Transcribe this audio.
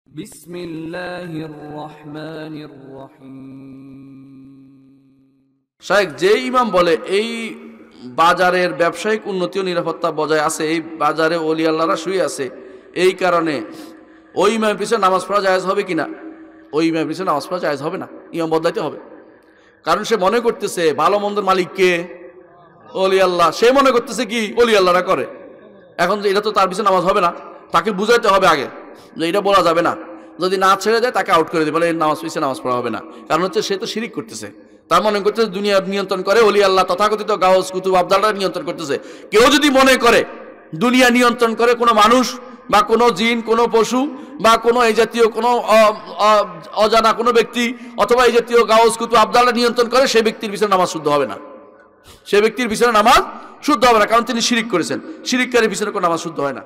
বিসমিল্লাহির রহমানির রহিম। শাইখ, যে ইমাম বলে এই বাজারের ব্যবসায়িক উন্নতি ও নিরাপত্তা বজায় আছে, এই বাজারে ওলি আল্লাহরা শুয়ে আছে, এই কারণে ওই ইমামের পিছনে নামাজ পড়া জায়েজ হবে কিনা? ওই ইমামের পিছনে নামাজ পড়া জায়েজ হবে না, ইমাম বদলাইতে হবে। কারণ সে মনে করতেছে ভালো মন্দের মালিক কে? ওলি আল্লাহ। সে মনে করতেছে কি ওলি আল্লাহরা করে। এখন যে এটা তো তার পিছনে নামাজ হবে না, তাকে বুঝাইতে হবে আগে যে এটা বলা যাবে না। যদি না ছেড়ে দেয় তাকে আউট করে দেবে, বলে নামাজ পিছনে নামাজ পড়া হবে না। কারণ হচ্ছে সে তো শিরিক করতেছে, তার মনে করতেছে দুনিয়া নিয়ন্ত্রণ করে ওলি আল্লাহ তথাকথিত গাউস কুতুব আবদালরা নিয়ন্ত্রণ করতেছে। কেউ যদি মনে করে দুনিয়া নিয়ন্ত্রণ করে কোনো মানুষ বা কোনো জিন, কোনো পশু বা কোনো এই জাতীয় কোনো অজানা কোনো ব্যক্তি অথবা এই জাতীয় গাউস কুতুব আবদালরা নিয়ন্ত্রণ করে, সেই ব্যক্তির পিছনে নামাজ শুদ্ধ হবে না। সে ব্যক্তির পিছনে নামাজ শুদ্ধ হবে না, কারণ তিনি শিরিক করেছেন। শিরিককারীর পিছনে কোনো নামাজ শুদ্ধ হয় না।